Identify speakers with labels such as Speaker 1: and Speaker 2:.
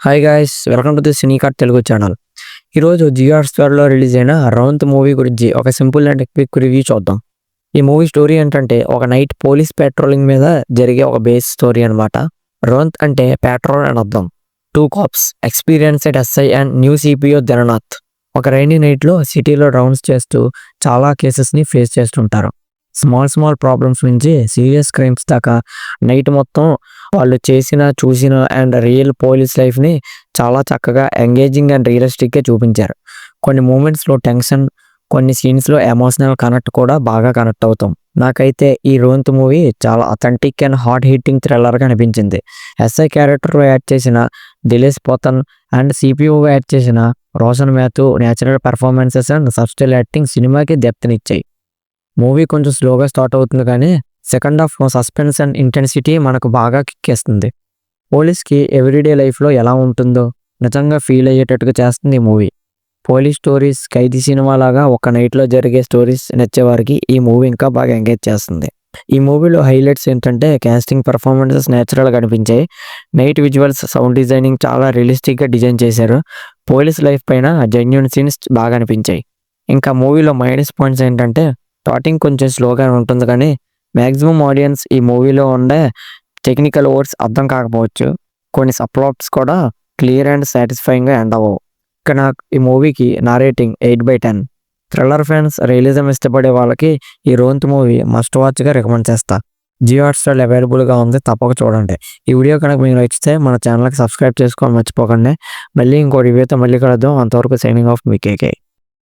Speaker 1: Hi guys, welcome to the cine cart Telugu channel. ఈరోజు Jio హాట్‌స్టార్‌లో release అయిన 'రౌంత్' movie గురించి ఒక సింపుల్ అండ్ క్విక్ రివ్యూ చూద్దాం. ఈ మూవీ స్టోరీ ఏంటంటే, ఒక నైట్ పోలీస్ పెట్రోలింగ్ మీద జరిగే ఒక బేస్ స్టోరీ అనమాట. రౌంత్ అంటే పెట్రోల్ అని అర్థం. 2 cops, experienced SI and new CPO Dinanath ఒక రైనీ నైట్‌లో సిటీలో రౌండ్స్ చేస్తూ చాలా కేసెస్‌ని ఫేస్ చేస్తుంటారు. స్మాల్ ప్రాబ్లమ్స్ నుంచి సీరియస్ క్రైమ్స్ దాకా నైట్ మొత్తం వాళ్ళు చూసిన అండ్ రియల్ పోలీస్ లైఫ్‌ని చాలా చక్కగా ఎంగేజింగ్ అండ్ రియలిస్టిక్‌గా చూపించారు. కొన్ని మూమెంట్స్‌లో టెన్షన్, కొన్ని సీన్స్‌లో ఎమోషనల్ కూడా బాగా కనెక్ట్ అవుతాం. నాకైతే ఈ 'రోంత్' మూవీ చాలా అథెంటిక్ అండ్ హార్ట్ హిట్టింగ్ థ్రిల్లర్‌గా అనిపించింది. ఎస్ఐ క్యారెక్టర్‌లో యాక్ట్ చేసిన దినేష్ పోతన్ అండ్ సిపిఓగా యాక్ట్ చేసిన Roshan Mathew natural performances and subtle acting సినిమాకి డెప్త్‌నిచ్చాయి. మూవీ కొంచెం స్లోగా స్టార్ట్ అవుతుంది కానీ సెకండ్ హాఫ్‌లో సస్పెన్స్ అండ్ ఇంటెన్సిటీ మనకు బాగా కిక్కేస్తుంది. పోలీస్‌కి ఎవ్రీడే లైఫ్‌లో ఎలా ఉంటుందో నిజంగా ఫీల్ అయ్యేటట్టుగా చేస్తుంది ఈ మూవీ. పోలీస్ స్టోరీస్, ఖైదీ సినిమాలాగా ఒక నైట్‌లో జరిగే స్టోరీస్ నచ్చేవారికి ఈ మూవీ ఇంకా బాగా ఎంగేజ్ చేస్తుంది. ఈ మూవీలో హైలైట్స్ ఏంటంటే కాస్టింగ్, పెర్ఫార్మెన్సెస్ నేచురల్‌గా అనిపించాయి. నైట్ విజువల్స్, సౌండ్ డిజైనింగ్ చాలా రియలిస్టిక్‌గా డిజైన్ చేశారు. పోలీస్ లైఫ్ పైన జెన్యూన్ సీన్స్ బాగా అనిపించాయి. ఇంకా మూవీలో మైనస్ పాయింట్స్ ఏంటంటే స్టార్టింగ్ కొంచెం స్లోగా ఉంటుంది కానీ మ్యాక్సిమం ఆడియన్స్ ఈ మూవీలో ఉండే టెక్నికల్ వర్డ్స్ అర్థం కాకపోవచ్చు. కొన్ని సబ్‌ప్లాట్స్ కూడా క్లియర్ అండ్ సాటిస్ఫైయింగ్‌గా ఎండ్ అవ్వవు. ఇక నాకు ఈ మూవీకి నా రేటింగ్ 8/10. థ్రిల్లర్ ఫ్యాన్స్, రియలిజం ఇష్టపడే వాళ్ళకి ఈ 'రోంత్' మూవీ మస్ట్ వాచ్‌గా రికమెండ్ చేస్తా. జియో హాట్‌స్టార్‌లో అవైలబుల్‌గా ఉంది, తప్పక చూడండి. ఈ వీడియో కనుక మీకు నచ్చితే మన ఛానల్‌కి సబ్స్క్రైబ్ చేసుకోవడం మర్చిపోకండి. మళ్ళీ ఇంకో రివ్యూతో మళ్ళీ కలుద్దాం. అంతవరకు సైనింగ్ ఆఫ్ మీ కేకే.